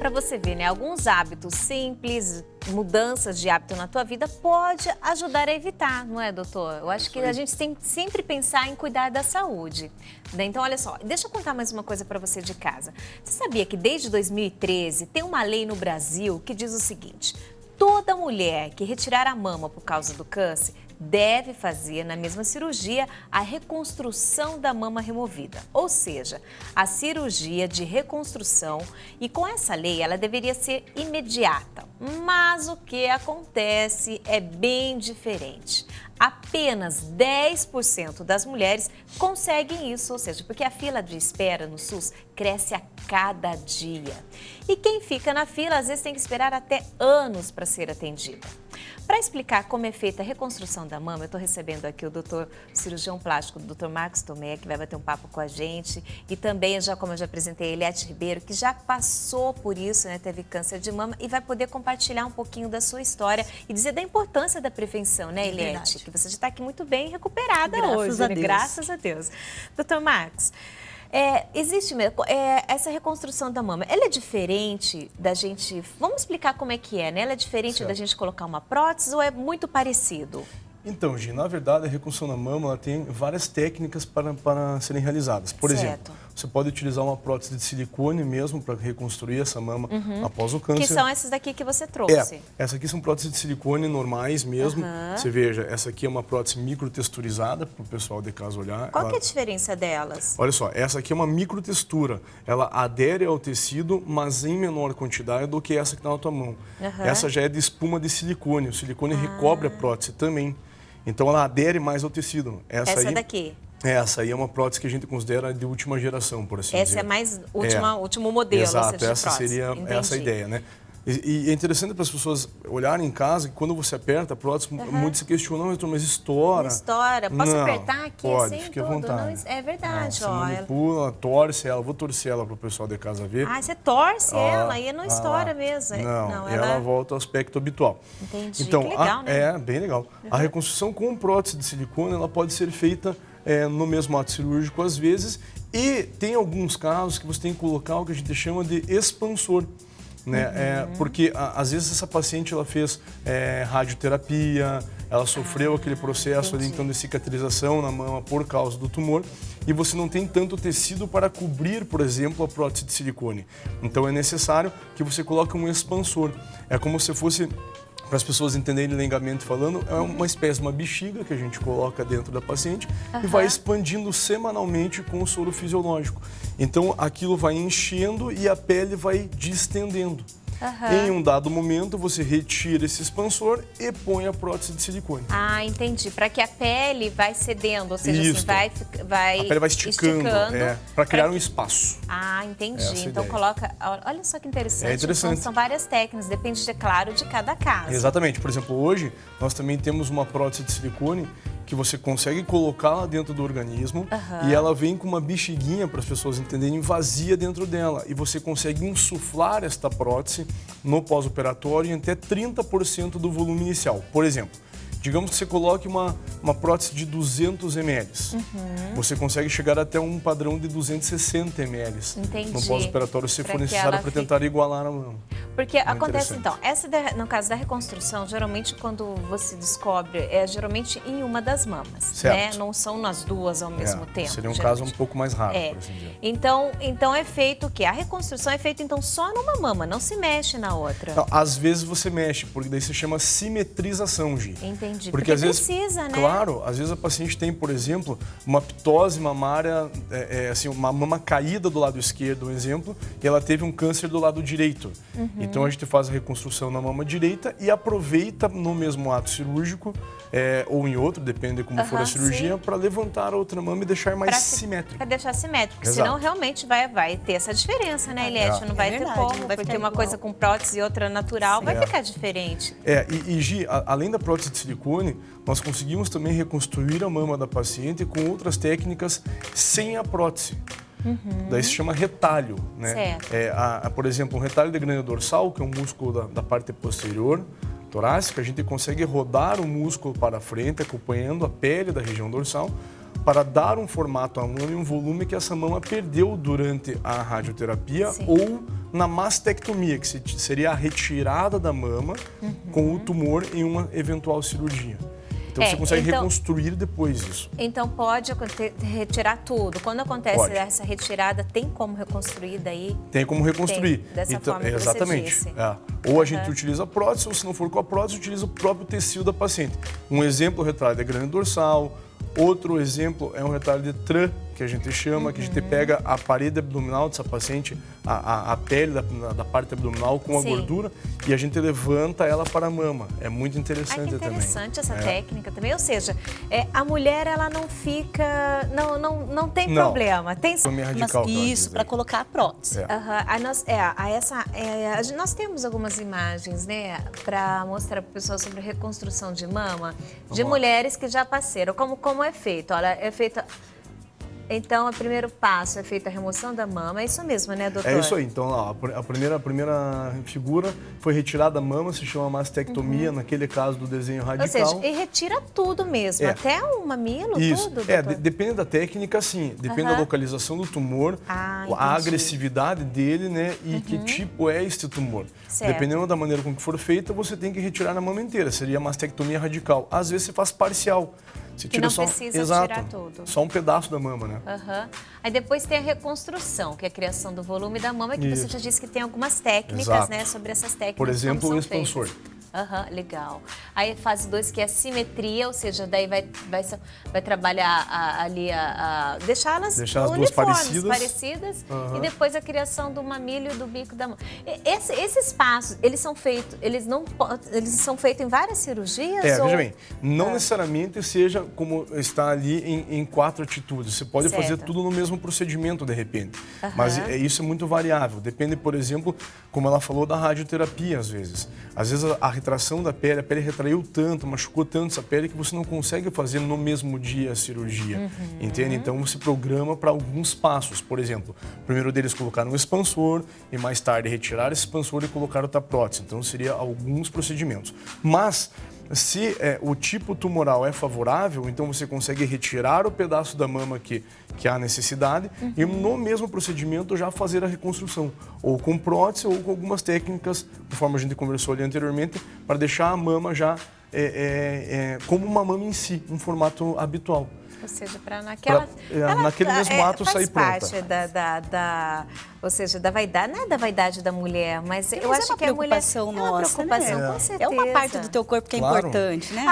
para você ver, né? Alguns hábitos simples, mudanças de hábito na tua vida pode ajudar a evitar, não é, doutor? Eu acho que a gente tem que sempre pensar em cuidar da saúde. Né? Então, olha só, deixa eu contar mais uma coisa para você de casa. Você sabia que desde 2013 tem uma lei no Brasil que diz o seguinte: toda mulher que retirar a mama por causa do câncer deve fazer na mesma cirurgia a reconstrução da mama removida, ou seja, a cirurgia de reconstrução, e com essa lei ela deveria ser imediata, mas o que acontece é bem diferente. Apenas 10% das mulheres conseguem isso, ou seja, porque a fila de espera no SUS cresce a cada dia. E quem fica na fila às vezes tem que esperar até anos para ser atendida. Para explicar como é feita a reconstrução da mama, eu estou recebendo aqui o doutor cirurgião plástico, o doutor Marcos Tomé, que vai bater um papo com a gente. E também, como eu já apresentei, Eliette Ribeiro, que já passou por isso, né, teve câncer de mama e vai poder compartilhar um pouquinho da sua história e dizer da importância da prevenção, né, Eliette? Que você já está aqui muito bem recuperada hoje, né? Graças a Deus. Doutor Marcos, existe mesmo, essa reconstrução da mama, ela é diferente da gente, vamos explicar como é que é, né? Ela é diferente da gente colocar uma prótese ou é muito parecido? Então, Gi, na verdade, a reconstrução da mama ela tem várias técnicas para serem realizadas. Por exemplo, você pode utilizar uma prótese de silicone mesmo para reconstruir essa mama após o câncer. Que são essas daqui que você trouxe? Essas aqui são próteses de silicone normais mesmo. Você veja, essa aqui é uma prótese microtexturizada, para o pessoal de casa olhar. Qual que é a diferença delas? Olha só, essa aqui é uma microtextura. Ela adere ao tecido, mas em menor quantidade do que essa que está na tua mão. Essa já é de espuma de silicone. O silicone recobre a prótese também. Então ela adere mais ao tecido. Essa daqui? Essa aí é uma prótese que a gente considera de última geração, por assim dizer. Essa é mais último modelo. Exato, essa seria essa a ideia, né? E é interessante para as pessoas olharem em casa que quando você aperta a prótese, muitos se questionam, mas estoura. Estoura. Posso apertar aqui pode, assim? Fique à vontade. Não, é verdade, você manipula, torce ela. Vou torcer ela para o pessoal de casa ver. Ah, você torce ela e não estoura mesmo. Não, ela volta ao aspecto habitual. Entendi, então, que legal, né? É, bem legal. A reconstrução com prótese de silicone, ela pode ser feita no mesmo ato cirúrgico às vezes, e tem alguns casos que você tem que colocar o que a gente chama de expansor. Né? Porque às vezes essa paciente ela fez radioterapia, ela sofreu aquele processo ali, então, de cicatrização na mama por causa do tumor, e você não tem tanto tecido para cobrir, por exemplo, a prótese de silicone. Então é necessário que você coloque um expansor. É como se fosse, para as pessoas entenderem legalmente falando, é uma espécie de uma bexiga que a gente coloca dentro da paciente e vai expandindo semanalmente com o soro fisiológico. Então aquilo vai enchendo e a pele vai distendendo. Em um dado momento, você retira esse expansor e põe a prótese de silicone. Ah, entendi. Para que a pele vai cedendo, ou seja, assim, vai a pele vai esticando para criar um espaço. Ah, entendi. Então coloca... Olha só que interessante. É interessante. Então, são várias técnicas, depende, claro, de cada caso. Exatamente. Por exemplo, hoje nós também temos uma prótese de silicone que você consegue colocar lá dentro do organismo e ela vem com uma bexiguinha, para as pessoas entenderem, vazia dentro dela. E você consegue insuflar esta prótese no pós-operatório em até 30% do volume inicial. Por exemplo, digamos que você coloque uma prótese de 200 ml. Você consegue chegar até um padrão de 260 ml no pós-operatório, se for necessário, para tentar igualar a mão. Porque acontece, então, no caso da reconstrução, geralmente quando você descobre, é geralmente em uma das mamas, né? Não são nas duas ao mesmo tempo. Seria um caso um pouco mais raro, por assim dizer. Então é feito o quê? A reconstrução é feita, então, só numa mama, não se mexe na outra. Não, às vezes você mexe, porque daí se chama simetrização, Gi. Entendi, porque às vezes, precisa, né? Claro, às vezes a paciente tem, por exemplo, uma ptose mamária, assim, uma mama caída do lado esquerdo, um exemplo, e ela teve um câncer do lado direito. Então a gente faz a reconstrução na mama direita e aproveita no mesmo ato cirúrgico, ou em outro, depende de como for a cirurgia, para levantar a outra mama e deixar mais simétrico. Para deixar simétrico, porque senão realmente vai ter essa diferença, né, Eliette? Não vai ter como, porque uma coisa com prótese e outra natural vai ficar diferente. E Gi, além da prótese de silicone, nós conseguimos também reconstruir a mama da paciente com outras técnicas sem a prótese. Daí se chama retalho, né? Por exemplo, um retalho de grana dorsal, que é um músculo da parte posterior torácica, a gente consegue rodar o músculo para frente, acompanhando a pele da região dorsal, para dar um formato à mama e um volume que essa mama perdeu durante a radioterapia ou na mastectomia, que seria a retirada da mama com o tumor em uma eventual cirurgia. Então você consegue reconstruir depois isso. Então pode retirar tudo. Quando acontece essa retirada, tem como reconstruir daí? Tem como reconstruir. Tem, dessa forma que exatamente. você disse. Ou a gente utiliza prótese, ou se não for com a prótese, utiliza o próprio tecido da paciente. Um exemplo, o retalho da grande dorsal. Outro exemplo é um retalho de TRAN, que a gente chama, que a gente pega a parede abdominal dessa paciente, a pele da parte abdominal com a gordura, e a gente levanta ela para a mama. É muito interessante também. Interessante essa técnica também. Ou seja, a mulher, ela não fica... Não tem problema. Tem radical, isso, para colocar a prótese. Nós temos algumas imagens, né, para mostrar para o pessoal sobre reconstrução de mama de mulheres que já passaram. Como é feito? Olha, é feita... Então, o primeiro passo é feita a remoção da mama, é isso mesmo, né, doutor? É isso aí. Então, a primeira figura foi retirada a mama, se chama mastectomia, naquele caso do desenho radical. Ou seja, e retira tudo mesmo, até o mamilo, isso. tudo, doutor? Depende da técnica, sim. Depende da localização do tumor, a agressividade dele, né, e que tipo é este tumor. Certo. Dependendo da maneira como for feita, você tem que retirar a mama inteira. Seria a mastectomia radical. Às vezes, você faz parcial. Você tira que não precisa tirar tudo. Só um pedaço da mama, né? Aí depois tem a reconstrução, que é a criação do volume da mama, que você já disse que tem algumas técnicas, né, sobre essas técnicas. Por exemplo, o expansor. Legal. Aí fase 2, que é a simetria, ou seja, daí vai trabalhar ali deixá-las uniformes, parecidas e depois a criação do mamilo e do bico da mão. Esses passos, eles são feitos em várias cirurgias? Veja bem, não necessariamente seja como está ali em 4 atitudes. Você pode fazer tudo no mesmo procedimento, de repente. Mas isso é muito variável. Depende, por exemplo, como ela falou, da radioterapia, às vezes. Às vezes a retração da pele, a pele retraiu tanto, machucou tanto essa pele que você não consegue fazer no mesmo dia a cirurgia, entende? Então você programa para alguns passos. Por exemplo, o primeiro deles colocar um expansor e mais tarde retirar esse expansor e colocar outra prótese. Então seria alguns procedimentos. Mas se o tipo tumoral é favorável, então você consegue retirar o pedaço da mama que há necessidade e no mesmo procedimento já fazer a reconstrução, ou com prótese ou com algumas técnicas, conforme a gente conversou ali anteriormente, para deixar a mama já como uma mama em si, um formato habitual. Ou seja, para naquele mesmo ato sair pronta. Faz parte ou seja, da vaidade, não é da vaidade da mulher, mas eu acho que a mulher nossa, é uma preocupação, né? com certeza. É uma parte do teu corpo que é importante, né?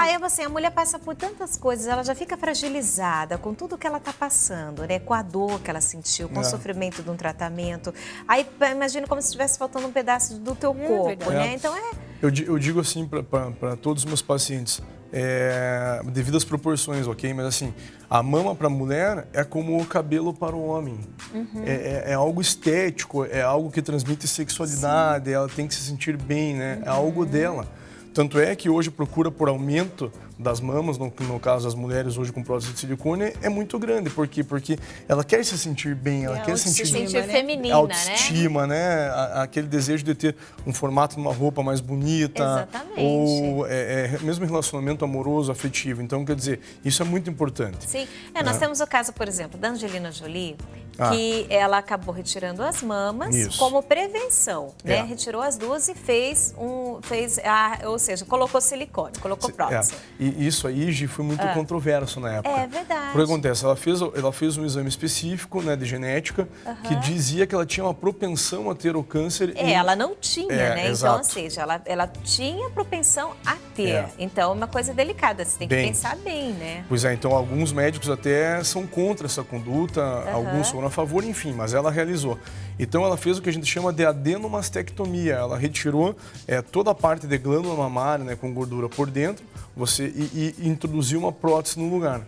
A mulher passa por tantas coisas, ela já fica fragilizada com tudo que ela está passando, né? Com a dor que ela sentiu, com o sofrimento de um tratamento. Aí, imagina como se estivesse faltando um pedaço do teu corpo, né? Então Eu digo assim para todos os meus pacientes, devido às proporções, ok? Mas assim, a mama para a mulher é como o cabelo para o homem. É algo estético, é algo que transmite sexualidade, ela tem que se sentir bem, né? É algo dela. Tanto é que hoje procura por aumento das mamas, no caso das mulheres hoje com prótese de silicone, é muito grande. Por quê? Porque ela quer se sentir bem, ela quer se sentir feminina, autoestima, né? Aquele desejo de ter um formato de uma roupa mais bonita. Exatamente. Ou mesmo relacionamento amoroso, afetivo. Então, quer dizer, isso é muito importante. Sim. Nós temos o caso, por exemplo, da Angelina Jolie, que ela acabou retirando as mamas como prevenção, né? Retirou as duas e ou seja, colocou silicone, colocou prótese. E isso aí, Gi, foi muito controverso na época. É verdade. O que acontece? Ela fez um exame específico, né, de genética, que dizia que ela tinha uma propensão a ter o câncer. Ela não tinha, né? Exato. Então, ou seja, ela tinha propensão a ter. Então, é uma coisa delicada, você tem que pensar bem, né? Pois é, então alguns médicos até são contra essa conduta, alguns foram a favor, enfim, mas ela realizou. Então, ela fez o que a gente chama de adenomastectomia. Ela retirou toda a parte de glândula mamária, né, com gordura por dentro, e introduziu uma prótese no lugar.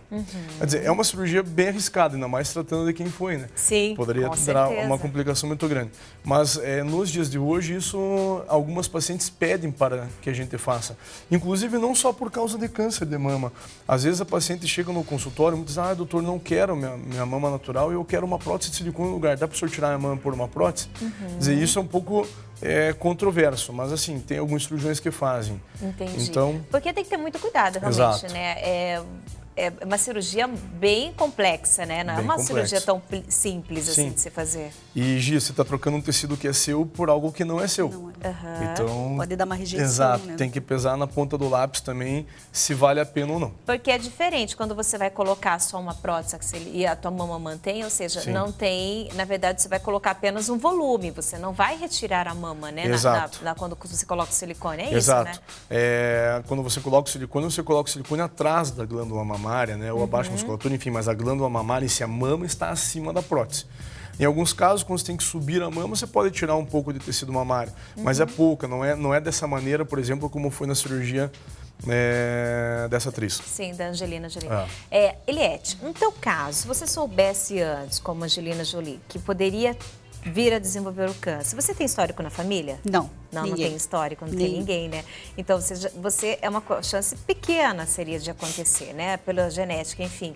Quer dizer, é uma cirurgia bem arriscada, ainda mais tratando de quem foi, né? Sim, poderia dar uma complicação muito grande. Mas nos dias de hoje, isso algumas pacientes pedem para que a gente faça. Inclusive, não só por causa de câncer de mama. Às vezes a paciente chega no consultório e diz, doutor, não quero minha mama natural, eu quero uma prótese de silicone no lugar. Dá para o senhor tirar a mama por uma prótese? Quer dizer, isso é um pouco controverso, mas assim, tem alguns cirurgiões que fazem. Entendi. Então, porque tem que ter muito cuidado, realmente, né? é uma cirurgia bem complexa, né? Não é Bem uma complexa. cirurgia tão simples assim Sim. de se fazer. E, Gia, você está trocando um tecido que é seu por algo que não é seu. Não é. Aham. Então, Pode dar uma rejeição, exato, né? tem que pesar na ponta do lápis também se vale a pena ou não. Porque é diferente quando você vai colocar só uma prótese e a tua mama mantém, ou seja, Sim. não tem, na verdade, você vai colocar apenas um volume, você não vai retirar a mama, né? Exato. Quando você coloca o silicone, é Exato. isso, né? Quando você coloca o silicone atrás da glândula mamária, né? Ou abaixo da musculatura, enfim, mas a glândula mamária, se a mama está acima da prótese. Em alguns casos, quando você tem que subir a mama, você pode tirar um pouco de tecido mamário, mas é pouca, não é dessa maneira, por exemplo, como foi na cirurgia dessa atriz. Sim, da Angelina Jolie. É. Eliette, no teu caso, se você soubesse antes, como Angelina Jolie, que poderia vir a desenvolver o câncer, você tem histórico na família? Não, Não ninguém. tem histórico, não tem Ninguém. ninguém, né? Então, você é uma chance pequena, seria de acontecer, né? Pela genética, enfim.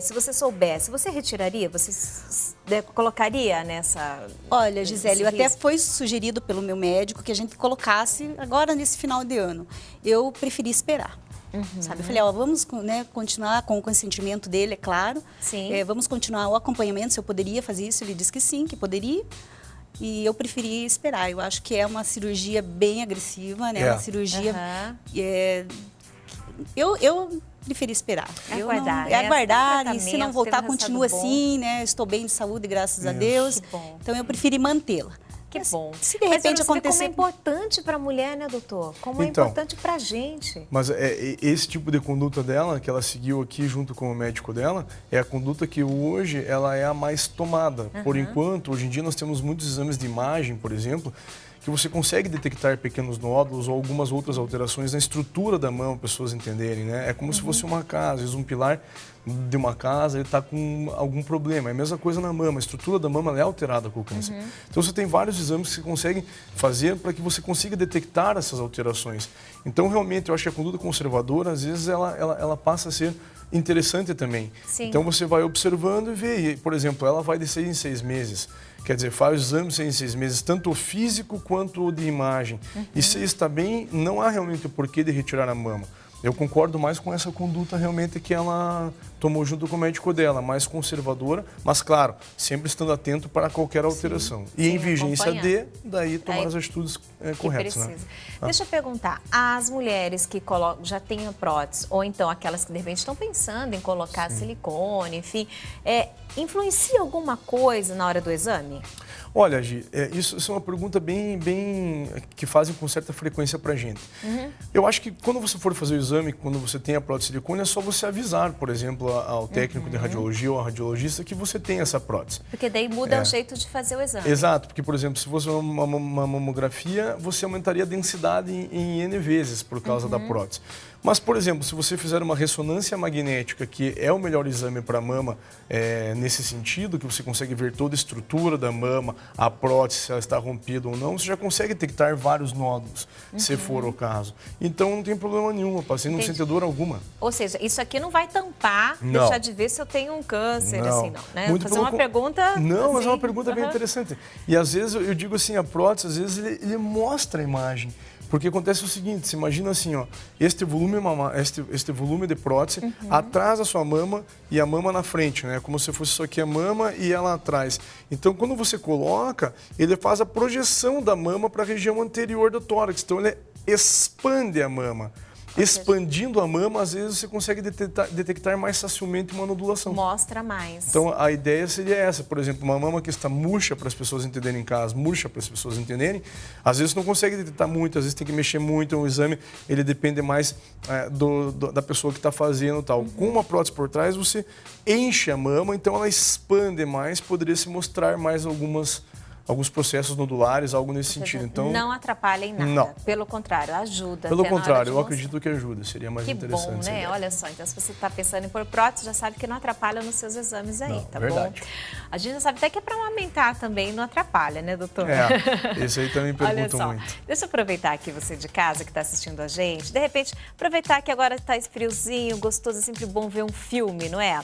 Se você soubesse, você retiraria? Você colocaria nessa... Olha, Gisele, nesse até risco? foi sugerido pelo meu médico que a gente colocasse agora nesse final de ano. Eu preferi esperar. Sabe? Eu falei, vamos, né, continuar com o consentimento dele, é claro. Sim. Vamos continuar o acompanhamento, se eu poderia fazer isso. Ele disse que sim, que poderia. E eu preferi esperar. Eu acho que é uma cirurgia bem agressiva, né? É. Uma cirurgia... Aham. Eu preferi esperar. Aguardar, É né? aguardar, Tem e se não tratamento, voltar, teve um continua resultado bom. assim, né? Estou bem de saúde, graças a Isso. Deus. Que bom. Então, eu preferi mantê-la. Que Mas, bom. Se de Mas repente você vê como é acontecer... importante para a mulher, né, doutor? Como é Então. importante para a gente. Mas esse tipo de conduta dela, que ela seguiu aqui junto com o médico dela, é a conduta que hoje ela é a mais tomada. Por enquanto, hoje em dia nós temos muitos exames de imagem, por exemplo, que você consegue detectar pequenos nódulos ou algumas outras alterações na estrutura da mão, pessoas entenderem, né? É como se fosse uma casa, às vezes um pilar de uma casa, ele está com algum problema. É a mesma coisa na mama, a estrutura da mama é alterada com o câncer. Então você tem vários exames que você consegue fazer para que você consiga detectar essas alterações. Então realmente eu acho que a conduta conservadora, às vezes ela passa a ser interessante também. Sim. Então você vai observando e vê, e, por exemplo, ela vai de 6 em 6 meses. Quer dizer, faz os exames 6 em 6 meses, tanto o físico quanto o de imagem. E se está bem, não há realmente o porquê de retirar a mama. Eu concordo mais com essa conduta realmente que ela tomou junto com o médico dela, mais conservadora, mas claro, sempre estando atento para qualquer alteração. E Sim, em vigência acompanhar. daí tomar Aí, as atitudes Que corretas. precisa. Né? Deixa eu perguntar, as mulheres que já têm a prótese, ou então aquelas que de repente estão pensando em colocar silicone, enfim, influencia alguma coisa na hora do exame? Olha, Gi, isso é uma pergunta bem que fazem com certa frequência pra gente. Eu acho que quando você for fazer o exame, quando você tem a prótese de silicone, é só você avisar, por exemplo, ao técnico de radiologia ou ao radiologista que você tem essa prótese. Porque daí muda o jeito de fazer o exame. Exato, porque, por exemplo, se fosse uma mamografia, você aumentaria a densidade em N vezes por causa da prótese. Mas, por exemplo, se você fizer uma ressonância magnética, que é o melhor exame para a mama nesse sentido, que você consegue ver toda a estrutura da mama, a prótese, se ela está rompida ou não, você já consegue detectar vários nódulos, se for o caso. Então, não tem problema nenhum, a paciente não sente dor alguma. Ou seja, isso aqui não vai tampar, Não. deixar de ver se eu tenho um câncer, assim, não, né? Muito Fazer pelo uma pergunta... Não, mas é uma assim, pergunta bem interessante. E às vezes eu digo assim, a prótese, às vezes ele mostra a imagem. Porque acontece o seguinte, você imagina assim, ó, este volume de prótese atrás da sua mama e a mama na frente, né? Como se fosse isso aqui a mama e ela atrás. Então, quando você coloca, ele faz a projeção da mama para a região anterior do tórax. Então, ele expande a mama. Expandindo a mama, às vezes você consegue detectar mais facilmente uma nodulação. Mostra mais. Então, a ideia seria essa. Por exemplo, uma mama que está murcha para as pessoas entenderem em casa, murcha para as pessoas entenderem, às vezes não consegue detectar muito, às vezes tem que mexer muito. O exame, ele depende mais da pessoa que está fazendo e tal. Com uma prótese por trás, você enche a mama, então ela expande mais, poderia se mostrar mais alguns processos nodulares, algo nesse sentido. Então, não atrapalha em nada. Não. Pelo contrário, ajuda. Pelo até na hora contrário, de eu mostrar. acredito que ajuda. Seria mais Que interessante. bom, essa né? ideia. Olha só, então se você está pensando em pôr prótese, já sabe que não atrapalha nos seus exames aí, Não, tá verdade. bom? A gente já sabe até que é para amamentar também, não atrapalha, né, doutor? Esse aí também Olha perguntam só, muito. deixa eu aproveitar aqui você de casa que está assistindo a gente. De repente, aproveitar que agora está esse friozinho, gostoso, é sempre bom ver um filme, não é?